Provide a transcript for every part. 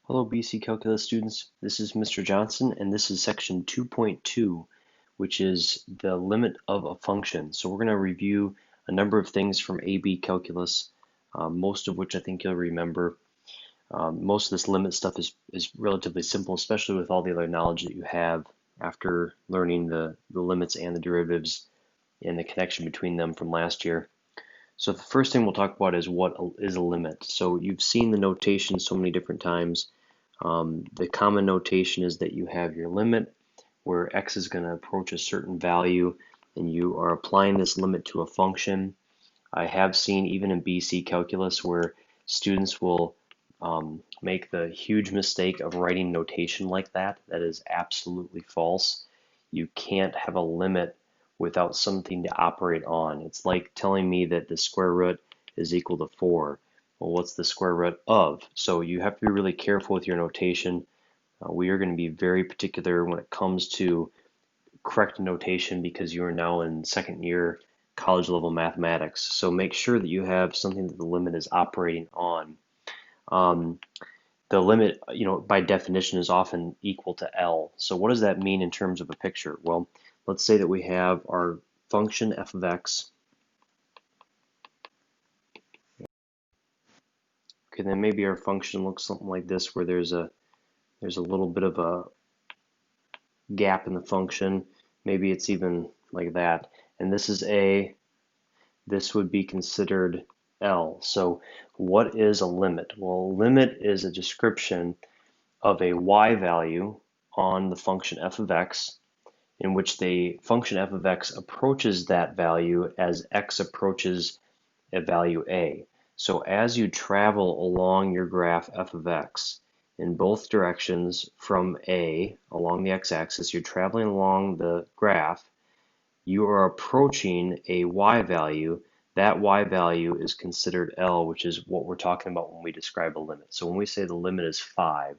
Hello BC Calculus students, this is Mr. Johnson and this is section 2.2, which is the limit of a function. So we're going to review a number of things from AB Calculus, most of which I think you'll remember. Most of this limit stuff is relatively simple, especially with all the other knowledge that you have after learning the limits and the derivatives and the connection between them from last year. So the first thing we'll talk about is what is a limit. So you've seen the notation so many different times. The common notation is that you have your limit where x is going to approach a certain value and you are applying this limit to a function. I have seen even in BC calculus where students will make the huge mistake of writing notation like that. That is absolutely false. You can't have a limit without something to operate on. It's like telling me that the square root is equal to 4. Well, what's the square root of? So you have to be really careful with your notation. We are going to be very particular when it comes to correct notation because you are now in second year college level mathematics. So make sure that you have something that the limit is operating on. The limit, by definition is often equal to L. So what does that mean in terms of a picture? Well, let's say that we have our function f of x. Okay, then maybe our function looks something like this, where there's a little bit of a gap in the function. Maybe it's even like that. And this is A. This would be considered L. So what is a limit? Well, a limit is a description of a y value on the function f of x, in which the function f of x approaches that value as x approaches a value a. So as you travel along your graph f of x in both directions from a along the x-axis, you're traveling along the graph, you are approaching a y value. That y value is considered L, which is what we're talking about when we describe a limit. So when we say the limit is 5,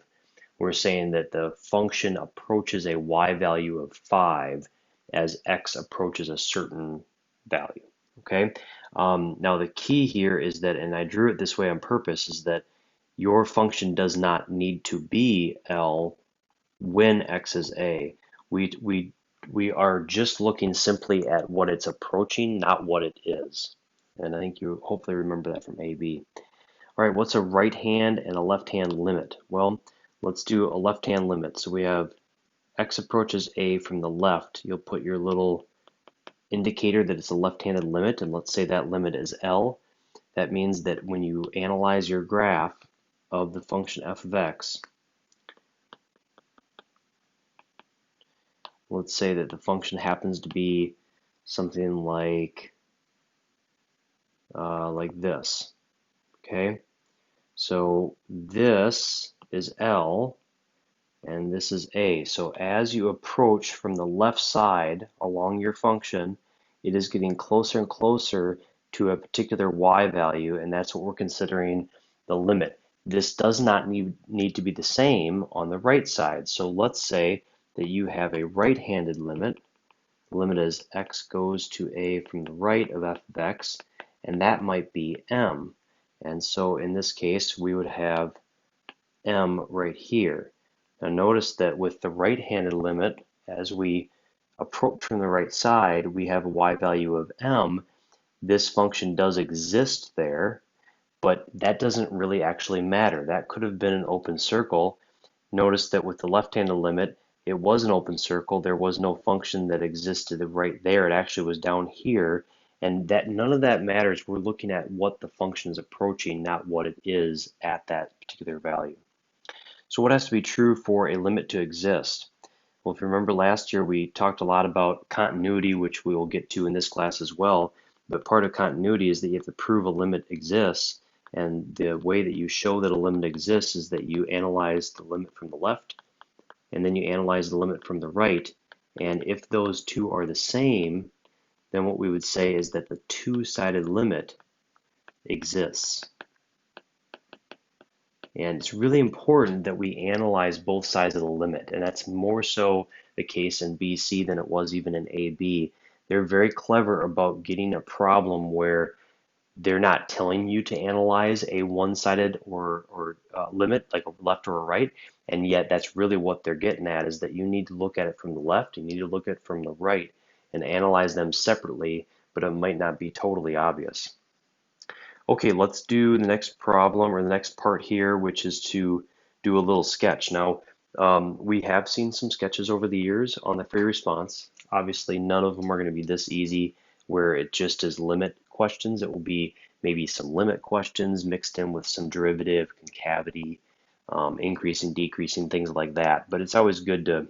we're saying that the function approaches a y value of 5 as x approaches a certain value. Okay. Now the key here is that, and I drew it this way on purpose, is that your function does not need to be L when x is a. We are just looking simply at what it's approaching, not what it is. And I think you hopefully remember that from AB. All right, what's a right hand and a left hand limit? Well, let's do a left hand limit. So we have x approaches a from the left. You'll put your little indicator that it's a left-handed limit, and let's say that limit is L. That means that when you analyze your graph of the function f of x, let's say that the function happens to be something like this. Okay, so this is L and this is A. So as you approach from the left side along your function, it is getting closer and closer to a particular y value, and that's what we're considering the limit. This does not need to be the same on the right side. So let's say that you have a right-handed limit. The limit is x goes to a from the right of f of x, and that might be m. And so in this case, we would have m right here. Now notice that with the right-handed limit, as we approach from the right side, we have a y value of m. This function does exist there, but that doesn't really actually matter. That could have been an open circle. Notice that with the left-handed limit, it was an open circle. There was no function that existed right there. It actually was down here, and that none of that matters. We're looking at what the function is approaching, not what it is at that particular value. So what has to be true for a limit to exist? Well, if you remember last year, we talked a lot about continuity, which we will get to in this class as well. But part of continuity is that you have to prove a limit exists. And the way that you show that a limit exists is that you analyze the limit from the left, and then you analyze the limit from the right. And if those two are the same, then what we would say is that the two-sided limit exists. And it's really important that we analyze both sides of the limit, and that's more so the case in BC than it was even in AB. They're very clever about getting a problem where they're not telling you to analyze a one-sided or limit, like a left or a right, and yet that's really what they're getting at, is that you need to look at it from the left, you need to look at it from the right, and analyze them separately, but it might not be totally obvious. Okay, let's do the next problem, or the next part here, which is to do a little sketch. Now, we have seen some sketches over the years on the free response. Obviously, none of them are going to be this easy, where it just is limit questions. It will be maybe some limit questions mixed in with some derivative, concavity, increasing, decreasing, things like that. But it's always good to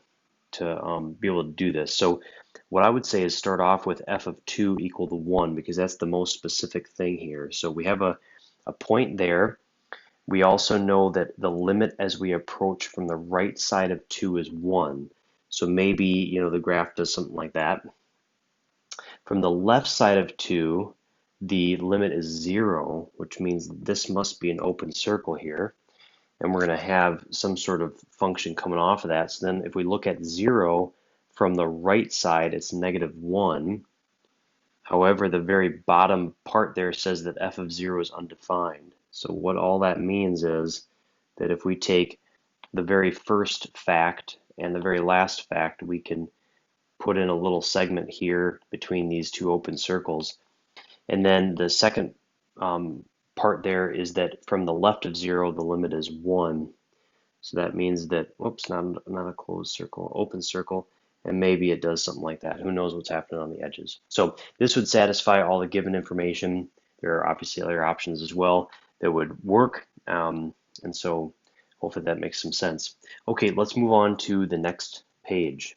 be able to do this. So what I would say is start off with f of 2 equal to 1, because that's the most specific thing here. So we have a point there. We also know that the limit as we approach from the right side of 2 is 1. So maybe, you know, the graph does something like that. From the left side of 2, the limit is 0, which means this must be an open circle here. And we're going to have some sort of function coming off of that. So then if we look at 0 from the right side, it's -1. However, the very bottom part there says that f of 0 is undefined. So what all that means is that if we take the very first fact and the very last fact, we can put in a little segment here between these two open circles. And then the second part there is that from the left of 0, the limit is 1. So that means that, whoops, not a closed circle, open circle, and maybe it does something like that. Who knows what's happening on the edges. So this would satisfy all the given information. There are obviously other options as well that would work. And so hopefully that makes some sense. Okay, let's move on to the next page.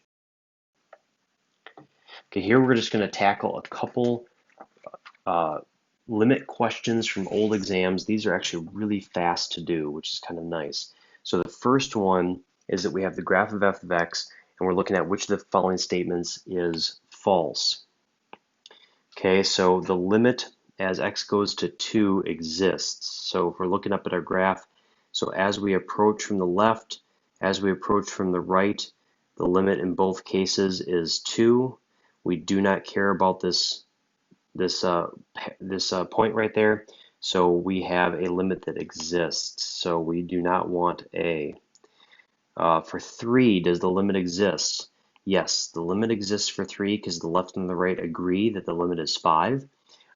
Okay, here we're just going to tackle a couple limit questions from old exams. These are actually really fast to do, which is kind of nice. So the first one is that we have the graph of f of x, and we're looking at which of the following statements is false. Okay, so the limit as x goes to 2 exists. So if we're looking up at our graph, so as we approach from the left, as we approach from the right, the limit in both cases is 2. We do not care about this point right there. So we have a limit that exists. So we do not want A. For 3, does the limit exist? Yes, the limit exists for 3 because the left and the right agree that the limit is 5.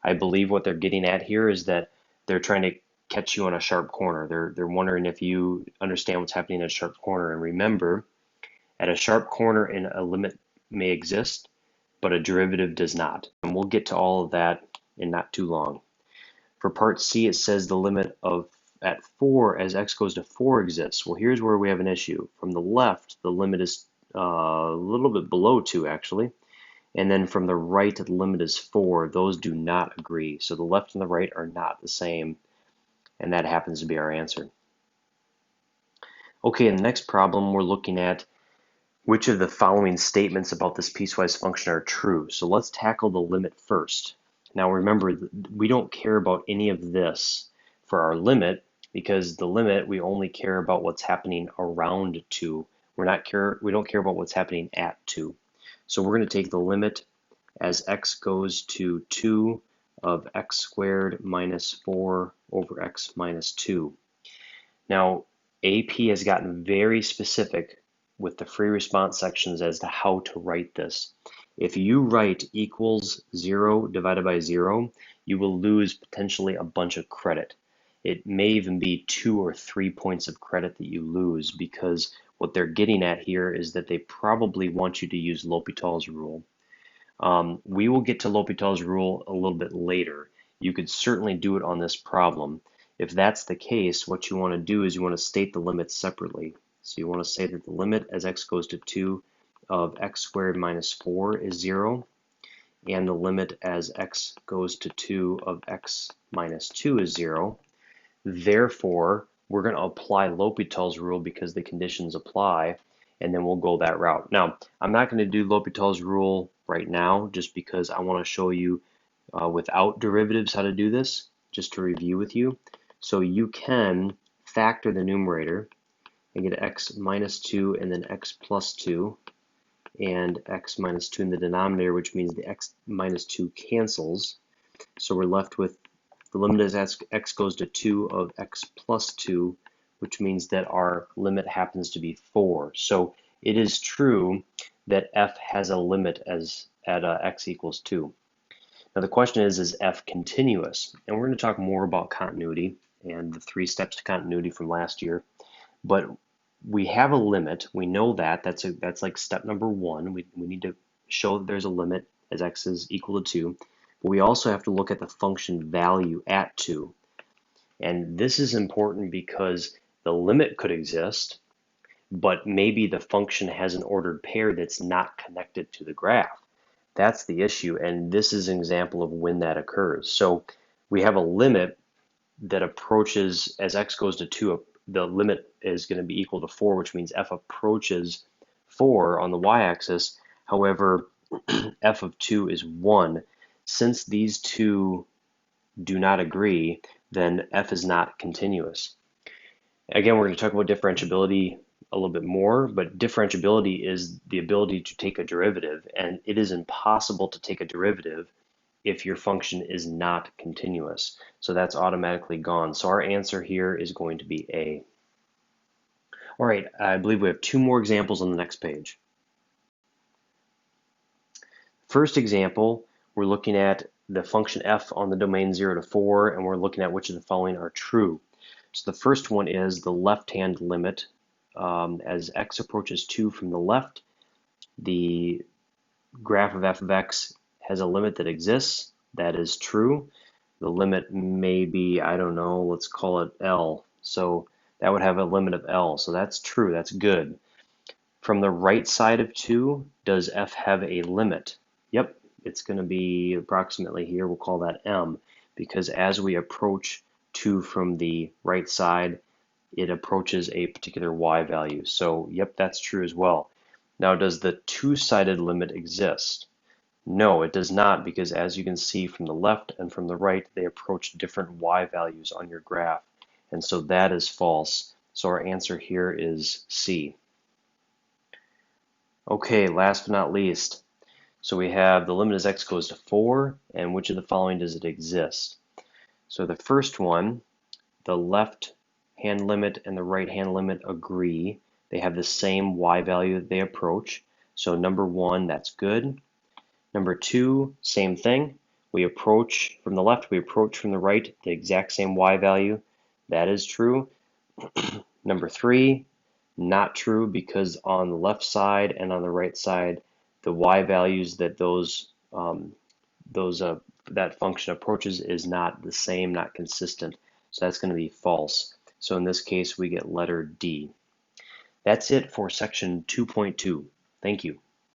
I believe what they're getting at here is that they're trying to catch you on a sharp corner. They're wondering if you understand what's happening at a sharp corner. And remember, at a sharp corner, a limit may exist, but a derivative does not. And we'll get to all of that in not too long. For part C, it says the limit of at 4 as x goes to 4 exists. Well, here's where we have an issue. From the left, the limit is a little bit below 2, actually. And then from the right, the limit is 4. Those do not agree. So the left and the right are not the same. And that happens to be our answer. Okay, in the next problem, we're looking at which of the following statements about this piecewise function are true. So let's tackle the limit first. Now remember, we don't care about any of this for our limit, because the limit, we only care about what's happening around 2. We don't care about what's happening at 2. So we're going to take the limit as x goes to 2 of x squared minus 4 over x minus 2. Now, AP has gotten very specific with the free response sections as to how to write this. If you write equals 0 divided by 0, you will lose potentially a bunch of credit. It may even be 2 or 3 points of credit that you lose, because what they're getting at here is that they probably want you to use L'Hopital's rule. We will get to L'Hopital's rule a little bit later. You could certainly do it on this problem. If that's the case, what you want to do is you want to state the limits separately. So you want to say that the limit as x goes to 2 of x squared minus 4 is 0, and the limit as x goes to 2 of x minus 2 is 0. Therefore, we're going to apply L'Hopital's rule because the conditions apply, and then we'll go that route. Now, I'm not going to do L'Hopital's rule right now, just because I want to show you without derivatives how to do this, just to review with you. So you can factor the numerator and get x minus 2 and then x plus 2 and x minus 2 in the denominator, which means the x minus 2 cancels. So we're left with The limit as x goes to 2 of x plus 2, which means that our limit happens to be 4. So it is true that f has a limit at x equals 2. Now the question is f continuous? And we're going to talk more about continuity and the 3 steps to continuity from last year. But we have a limit. We know that. That's like step number 1. We need to show that there's a limit as x is equal to 2. But we also have to look at the function value at 2. And this is important because the limit could exist, but maybe the function has an ordered pair that's not connected to the graph. That's the issue, and this is an example of when that occurs. So we have a limit that approaches, as x goes to 2, the limit is going to be equal to 4, which means f approaches 4 on the y-axis. However, f of 2 is 1. Since these two do not agree, then f is not continuous. Again, we're going to talk about differentiability a little bit more, but differentiability is the ability to take a derivative, and it is impossible to take a derivative if your function is not continuous. So that's automatically gone. So our answer here is going to be A. All right, I believe we have 2 more examples on the next page. First example, we're looking at the function f on the domain 0 to 4, and we're looking at which of the following are true. So the first one is the left-hand limit. As x approaches 2 from the left, the graph of f of x has a limit that exists. That is true. The limit may be, I don't know, let's call it L. So that would have a limit of L. So that's true. That's good. From the right side of 2, does f have a limit? Yep, it's going to be approximately here. We'll call that M, because as we approach 2 from the right side, it approaches a particular y value. So yep, that's true as well. Now, does the 2-sided limit exist? No, it does not, because as you can see from the left and from the right, they approach different y values on your graph. And so that is false. So our answer here is C. Okay, last but not least. So we have the limit as x goes to 4, and which of the following does it exist? So the first one, the left hand limit and the right hand limit agree. They have the same y value that they approach. So number 1, that's good. Number 2, same thing. We approach from the left, we approach from the right, the exact same y value. That is true. Number 3, not true, because on the left side and on the right side, the y values that that function approaches is not the same, not consistent. So that's going to be false. So in this case, we get letter D. That's it for section 2.2. Thank you.